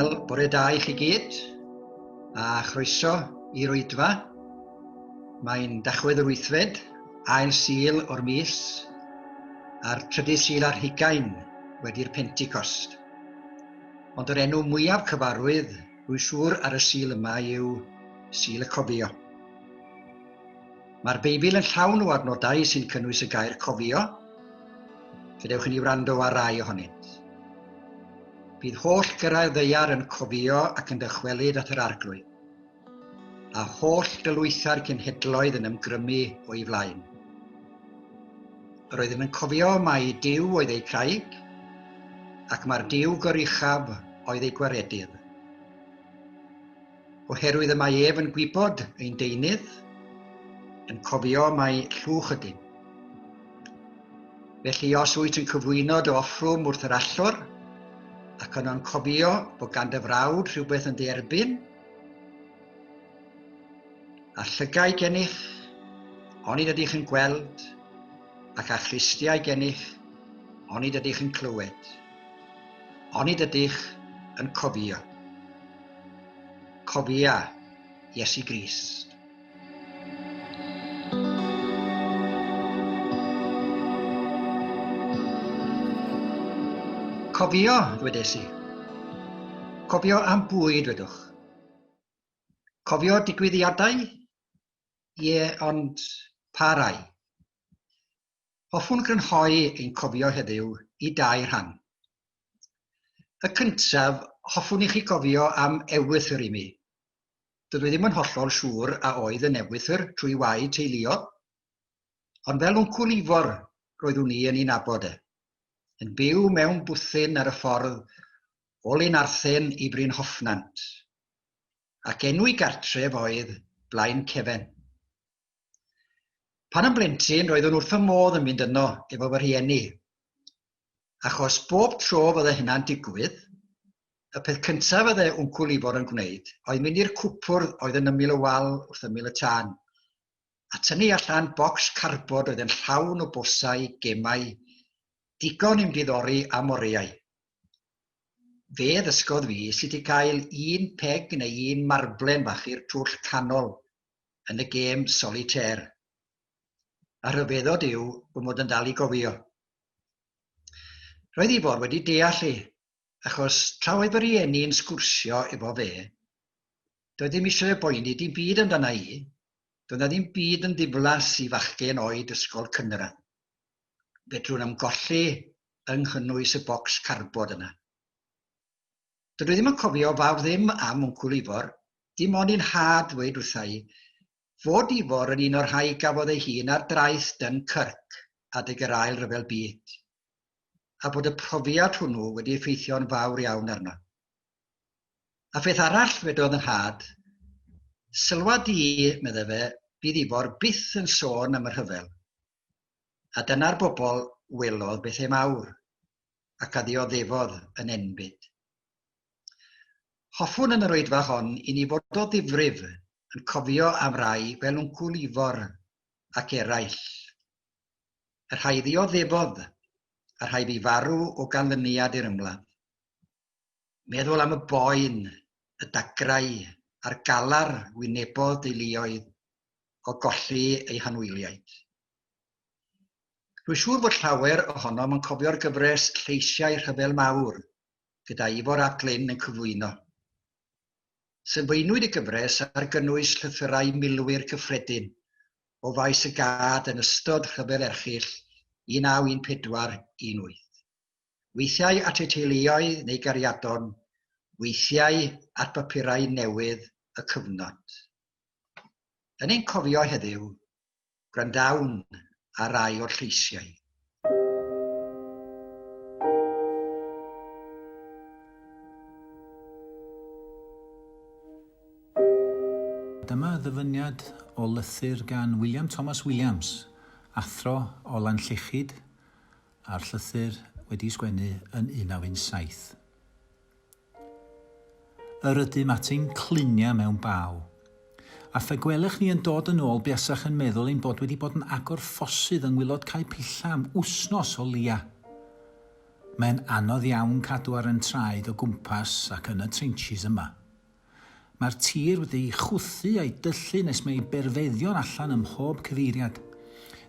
Wel, bore da i chi gyd, a chroeso i'r Oedfa. Mae'n dachwedd yr wythfed, ail Sul o'r mis, a'r trydydd Sul ar 20 wedi'r Pentecost. Ond yr enw mwyaf cyfarwydd, rwy'n siŵr ar y Sul yma yw Sul y Cofio. Mae'r Beibl yn llawn o adnodau sy'n cynnwys y gair cofio. Gadewch i ni wrando ar rai ohonynt. Bydd holl gyrraedd ddeiar yn cofio ac yn dychwelyd at yr arglwydd, a holl dylwytha'r cenhedloedd yn ymgrymu o'i flaen. Yr oedden yn cofio mai Duw oedd ei craig, ac mae'r Duw goruchaf oedd ei gwaredydd. Oherwydd y mae ef yn gwybod ein deunydd, yn cofio mai llwch ydym. Felly os wyt yn cyflwyno dy offrwm wrth yr allor, ac yno'n cofio bod gan dy frawd rhywbeth yn dderbyn, a llygau gennych, onid ydych yn gweld, ac a chlustiau gennych, onid ydych yn clywed, onid ydych yn cofio. Cofia Iesu Grist. Cofio, dwedes i. Cofio am bwyd, dwedwch. Cofio digwyddiadau? Ie, ond pa rai? Hoffwn grynhoi ein cofio heddiw i 2 rhan. Y cyntaf, hoffwn i chi gofio am ewythr i mi. Dydw i ddim yn hollol siŵr a oedd yn ewythr trwy waed teuluol, ond fel wncwl Ifor roeddwn i yn ei nabod e, yn byw mewn bwthyn ar y ffordd o Lynarthen i Bryn Hoffnant, ac enw ei gartref oedd Blaen Cefen. Pan yn blentyn roeddwn wrth fy modd yn mynd yno efo fy rhieni, achos bob tro fydde hynna'n digwydd, y peth cyntaf fydde wncwl Ifor yn gwneud oedd mynd i'r cwpwrdd oedd yn ymyl y wal wrth ymyl y tân, a tynnu allan bocs carbod oedd yn llawn o bosau, gemau, digon i'm diddori am oriau. Fe ddysgodd fi sut i gael 1 peg neu 1 marblen bach i'r twll canol yn y gêm solitaire. A rhyfeddod yw bod mod yn dal i gofio. Roedd Ifor wedi deall i, achos tra oedd fy rhieni'n sgwrsio efo fe, doedd ddim eisiau boeni dim byd amdana i, doedd na ddim byd yn ddiflas i fachgen oed ysgol cynradd. Fedrwn ymgolli yng nghynnwys y bocs carbod yna. Dydw i ddim yn cofio fawr ddim am wncwl Ifor, dim ond i'n had dweud wrtha i, fod Ifor yn un o'r rhai gafodd ei hun ar draeth Dunkirk adeg yr ail ryfel byd, a bod y profiad hwnnw wedi effeithio'n fawr iawn arno. A pheth arall wedodd yn had, sylwad i, medde fe, bydd Ifor byth yn sôn am y rhyfel. A dyna'r bobl welodd bethau mawr, ac a ddioddefodd yn enbyd. Hoffwn yn yr Oedfa hon i ni fod o ddifrif yn cofio am rai fel wncwl Ifor ac eraill. Y rhai ddioddefodd, a rhai bu farw o ganlyniad i'r ymladd. Meddwl am y boen, y dagrau, a'r galar wynebodd deuluoedd o golli eu hanwyliaid. Rwy'n siŵr bod llawer ohonom yn cofio'r gyfres Lleisiau Rhyfel Mawr, gyda Ifor a Glyn yn cyflwyno. Sylfaenwyd y gyfres ar gynnwys llythyrau milwyr cyffredin o faes y gad yn ystod Rhyfel Erchyll 1914-18. Weithiau at eu teuluoedd neu gariadon, weithiau at bapurau newydd y cyfnod. Yn ein cofio heddiw, gwrandawn a rai o'r lleisiau. Dyma ddyfyniad o lythyr gan Thomas Williams, athro o Lanllichyd, a'r llythyr wedi sgwennu yn 1917. Yr ydym at ein clunia mewn baw, a phe gwelech ni yn dod yn ôl buasach yn meddwl ein bod wedi bod yn agor ffossydd yng ngwylod cae pilla am wsnos o lia. Mae'n anodd iawn cadw ar yn traed o gwmpas ac yn y trenches yma. Mae'r tir wedi chwthu a'i dyllu nes mae berfeddion allan ym mhob cyfeiriad.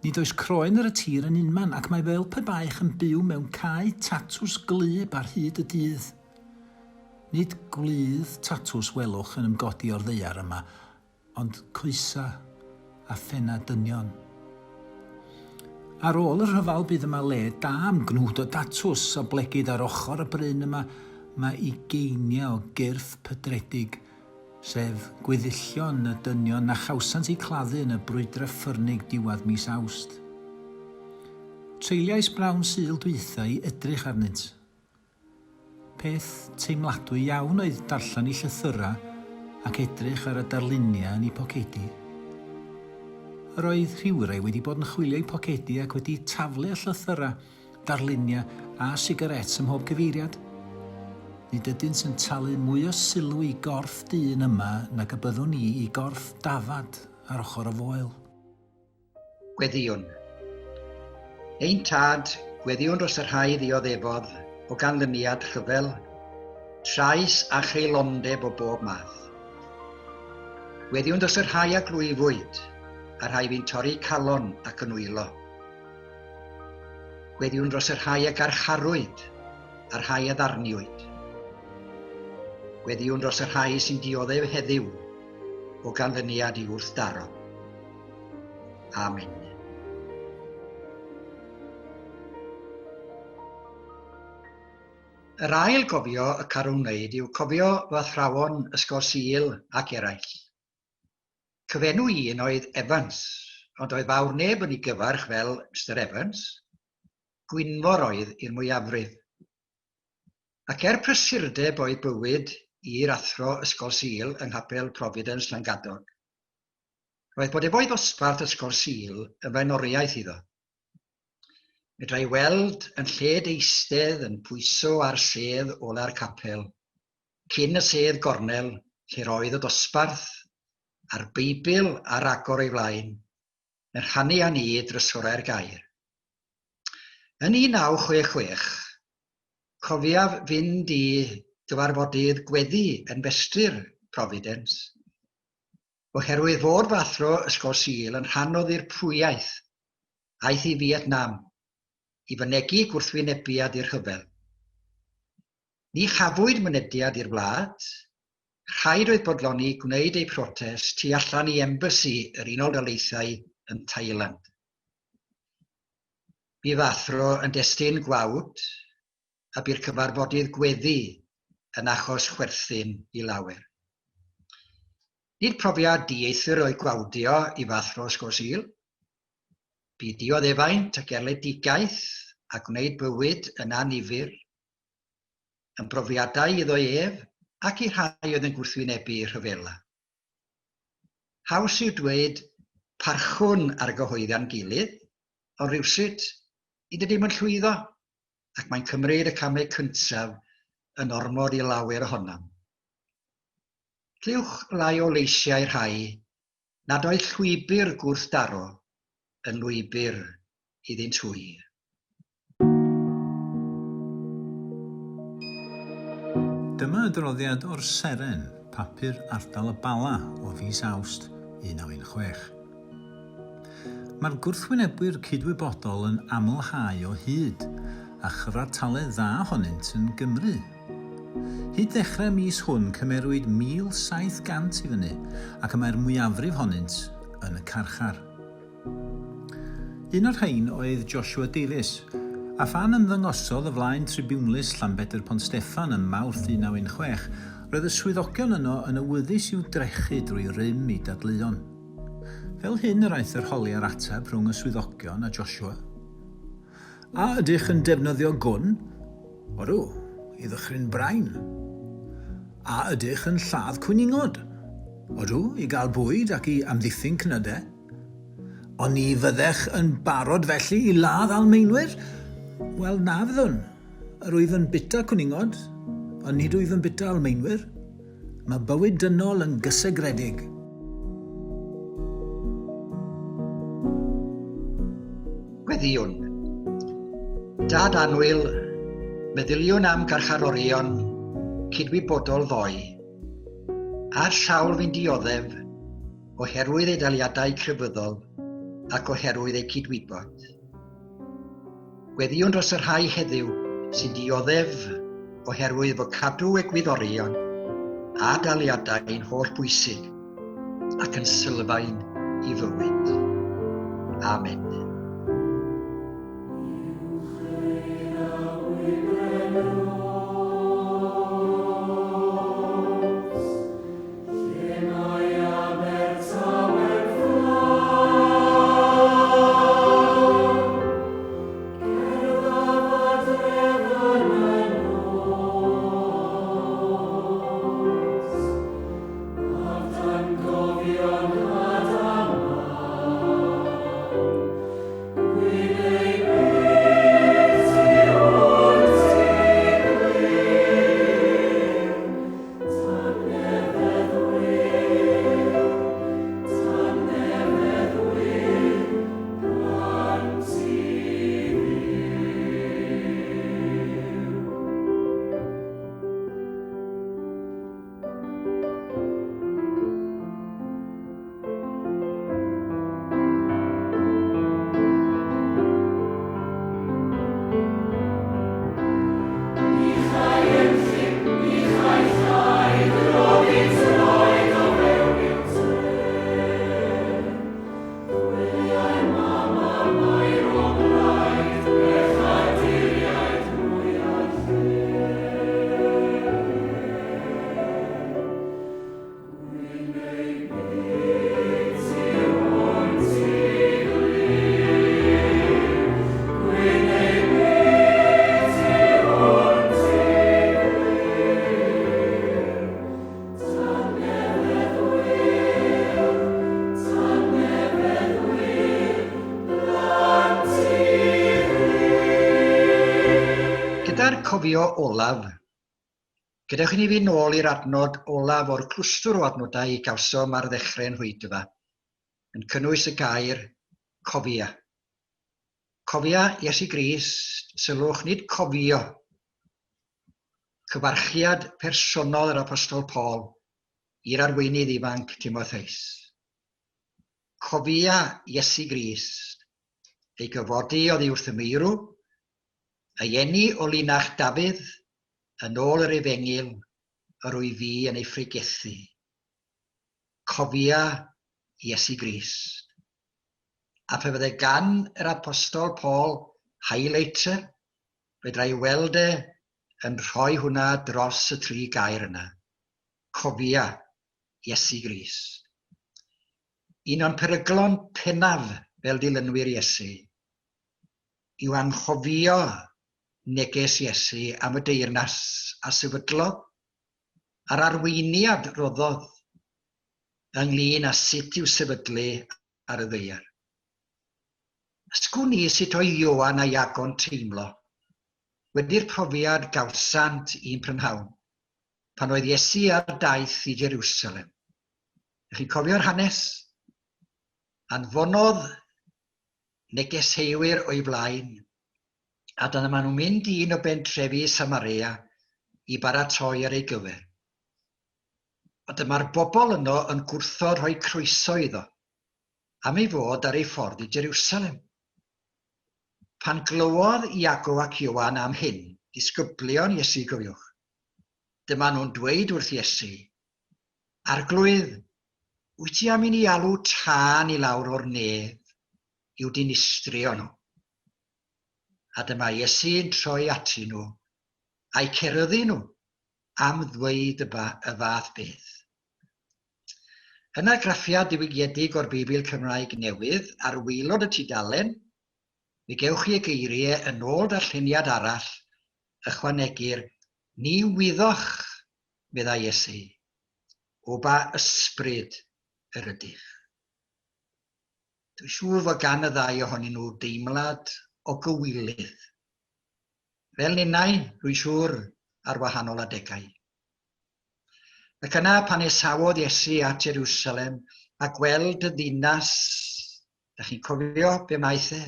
Nid oes croen ar y tir yn unman ac mae fel pe baich yn byw mewn cae tatws glyb ar hyd y dydd. Nid gwlydd tatws welwch yn ymgodi o'r ddaear yma, ond coesa a ffenna dynion. Ar ôl y rhyfal bydd yma le da am gnwd o datws o blegyd ar ochr y bryn yma, mae ugeiniau o gyrff pydredig, sef gweddillion y dynion a chawsant eu claddu yn y brwydrau ffyrnig diwedd mis Awst. Treiliais brawn Sul dwytha i edrych arnynt. Peth teimladwy iawn oedd darllen i llythyrau ac edrych ar y darluniau yn eu pocedi. Yr oedd rhywrau wedi bod yn chwilio eu pocedi ac wedi taflu y llythyrau, darluniau a sigarets ym mhob cyfeiriad. Nid ydynt yn talu mwy o sylw i gorff dyn yma nag y byddwn ni i gorff dafad ar ochr y foel. Gweddiwn. Ein tad, gweddiwn dros yr rhai ddioddefodd o ganlyniad rhyfel, trais a cheilondeb o bob math. Gweddiwn dros yr rhai a glwyfwyd, a rhai fi'n torri calon ac yn wylo. Gweddiwn dros yr rhai a garcharwyd, a rhai a ddarniwyd. Gweddiwn dros y rhai sy'n dioddef heddiw o ganlyniad i wrthdaro. Amen. Yr ail gofio y carwn wneud yw cofio fy athrawon ysgol Sul ac eraill. Cyfenw un oedd Evans, ond oedd fawr neb yn ei gyfarch fel Mr Evans. Gwynfor oedd i'r mwyafrif. Ac prysurdeb oedd bywyd i'r athro ysgol Sul yng Nghapel Providence Llangadog. Roedd bod efo'i ddosbarth ysgol Sul yn flaenoriaeth iddo. Medrai weld yn lled eistedd yn pwyso ar sedd ola'r capel, cyn y sedd gornel lle roedd y dosbarth, a'r Beibl ar agor ei flaen, yn rhannu â ni drysorau'r gair. Yn 1966, cofiaf fynd i gyfarfodydd gweddi yn festyr Providence, oherwydd fod fy athro ysgol Sul yn rhan o ddirprwyaeth aeth i Fietnam i fynegu gwrthwynebiad i'r rhyfel. Ni chafwyd mynediad i'r wlad, rhaid oedd bodloni gwneud ei protest tu allan i embassy yr Unol Daleithiau yn Thailand. Bu fy athro yn destun gwawd a bu'r cyfarfodydd gweddi yn achos chwerthin i lawer. Nid profiad dieithr oedd gwawdio i fy athro ysgol Sul. Bu dioddefaint ac eledigaeth a gwneud bywyd yn annifyr, yn brofiadau iddo ef ac i rhai oedd yn gwrthwynebu rhyfela. Haws i'w dweud parchwn ar gyhoeddi'n gilydd, ond rywsut nid ydym yn llwyddo ac mae'n cymryd y camau cyntaf yn ormod i lawer ohonam. Clywch lai o leisiau'r rhai nad oedd llwybr gwrthdaro yn lwybr iddynt hwyr. Dyma adroddiad o'r Seren, papur ardal y Bala o fis Awst 1916. Mae'r gwrthwynebwyr cydwybodol yn amlhau o hyd a chyfartaledd dda ohonynt yn Gymru. Hyd ddechrau mis hwn cymerwyd 1,700 i fyny ac mae'r mwyafrif honynt yn y carchar. Un o'r rhain oedd Joshua Davies, a phan ymddangosodd y flaen Tribwnlys Llanbedr Pont Steffan ym Mawrth 1916, roedd y swyddogion yno yn awyddus i'w drechu drwy rym i dadleuon. Fel hyn yr aeth yr holiau'r ateb rhwng y swyddogion a Joshua. A ydych yn defnyddio gwn? Odw, i ddychryn brain. A ydych yn lladd cwningod? Odw, i gael bwyd ac i amddiffyn cnydau. Ond ni fyddech yn barod felly i ladd almeinwyr? Wel na fyddwn. Yr wyf yn bita cwningod, ond nid wyf yn bita almeinwyr. Mae bywyd dynol yn gysegredig. Gweddiwn. Dad Anwyl, Meddyliwn am garcharorion cydwybodol ddoe, ar sawl fi'n dioddef oherwydd ei daliadau crefyddol ac oherwydd ei cydwybod. Gweddiwn dros y rhai heddiw sy'n dioddef oherwydd fod cadw egwyddorion a daliadau'n holl bwysig ac yn sylfaen i fywyd. Amen. Gyda'r cofio olaf, gadewch i ni fynd nôl i'r adnod olaf o'r clwstwr o adnodau i gawsom ar ddechrau'n Hoedfa, yn cynnwys y gair cofia. Cofia Iesu Grist, sylwch nid cofio. Cyfarchiad personol yr apostol Paul i'r arweinydd ifanc Timotheus. Cofia Iesu Grist, ei gyfodi oddi wrth y meirw, a ienni o linach Dafydd yn ôl yr Efengil yr wyf fi yn ei ffrigethu. Cofia Iesu Grist. A pe fydde gan yr apostol Paul highlighter, fedra i weld yn rhoi hwnna dros y 3 gair yna. Cofia Iesu Grist. Un o'n peryglon pennaf fel dilynwyr Iesu yw anghofio neges Iesu am y deyrnas a sefydlodd a'r arweiniad roddodd ynglyn â sut i'w sefydlu ar y ddaear. Ysgwn ni sut oedd Ioan a Iagon teimlo wedi'r profiad gawsant un prynhawn pan oedd Iesu ar daith i Jerusalem. Ych chi'n cofio'r hanes? Anfonodd negeshewyr o'i flaen, a dyna maen nhw'n mynd i un o bentrefi Samaria i baratoi ar ei gyfer. A dyma'r bobl yno yn gwrthod rhoi croeso iddo am ei fod ar ei ffordd i Jerusalem. Pan glywodd Iago ac Ioan am hyn, disgyblion Iesu gofiwch, dyma nhw'n dweud wrth Iesu, arglwydd, wyt ti am i ni alw tân i lawr o'r nedd i'w dinistrio nhw? A dyma Iesu yn troi ati nhw a'i ceryddu nhw am ddweud y fath beth. Yn argraffiad diwygiedig o'r Beibl Cymraeg Newydd ar waelod y tudalen, mi gewch chi y geiriau yn ôl darlleniad arall ychwanegir ni wyddoch, medda Iesu, o ba ysbryd yr ydych. Dwi'n siŵr fod gan y ddau ohonyn nhw deimlad o gywilydd. Fel ninnau, dwi'n siŵr, ar wahanol adegau. Ac yna pan esawodd Iesu at Jerusalem a gweld y ddinas, da chi'n cofio be maeth e?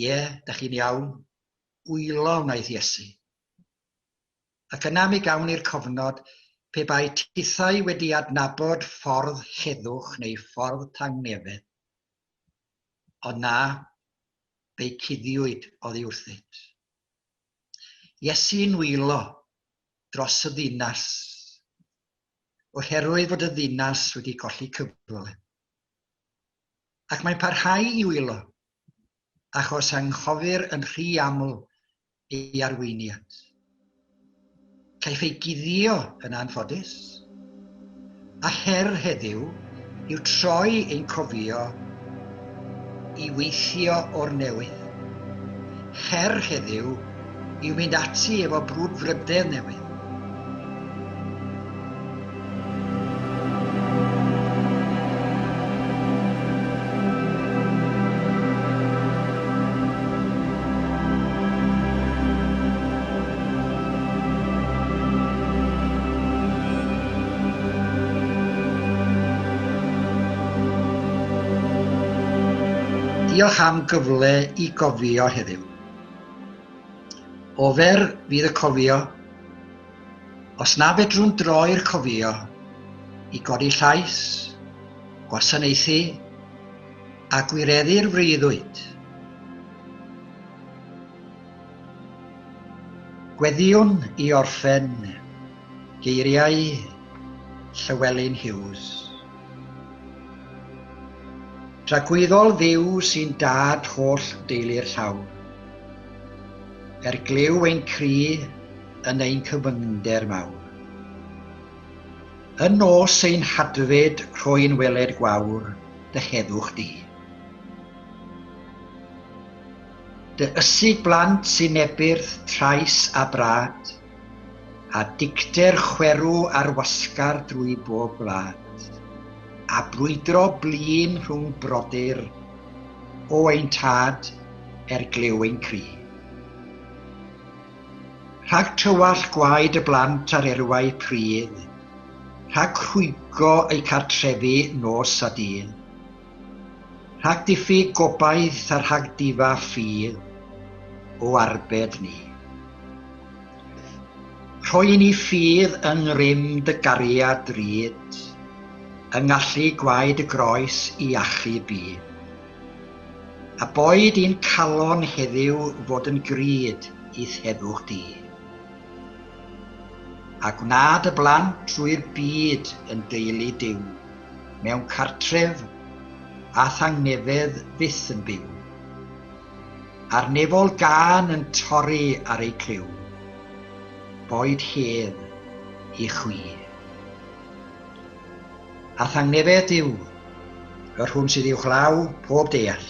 Ie, da chi'n iawn. wylo wnaeth Iesu. Ac yna mi gawn i'r cofnod pe bai tithau wedi adnabod ffordd heddwch neu ffordd tangnefedd, ond na bei cuddiwyd oddi wrthynt. Iesu'n wylo dros y ddinas, oherwydd fod y ddinas wedi colli cyfle. Ac mae'n parhau i wylo, achos anghofir yn rhy aml ei arweiniad. Caiff ei guddio yn anffodus, a her heddiw yw troi ein cofio i weithio o'r newydd. Her heddiw yw mynd ati efo brwdfrydedd newydd. Diolch am gyfle i gofio heddiw. Ofer fydd y cofio, os na fedrwn droi'r cofio i godi llais, gwasanaethu a gwireddu'r freuddwyd. Gweddiwn i orffen geiriau Llywelyn Hughes. Tragwyddol dduw sy'n dad holl deulu'r llawn. Glyw ein cri yn ein cyfyngder mawr. Yn nos ein hadfyd rhoi'n weled gwawr, dy heddwch di. Dy ysig blant sy'n nebyrth trais a brad, a dicter chwerw ar wasgar drwy bob blad, a brwydro blin rhwng brodyr o ein tad glyw ein cri. Rhag tywall gwaed y blant ar erwau prydd, rhag rhwygo eu cartrefu nos a dydd, rhag diffyg gobaith a rhag difa ffydd o arbed ni. Rhoi ni ffydd yng ngrym dy gariad dryd, yng ngallu gwaed y groes i achu byd. A boed i'n calon heddiw fod yn gryd i heddwch di. A gwnaed y blant drwy'r byd yn deulu diw, mewn cartref a thangnefedd fyth yn byw. A'r nefol gan yn torri ar ei cliw, boed hedd i chwi. A thangnefedd yw, yr hwn sydd i'w chlaw pob deall,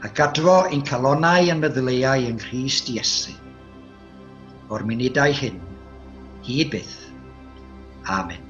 a gadfo ein calonau yn meddyliau yng Nghrist Iesu, o'r munudau hyn, hyd byth. Amen.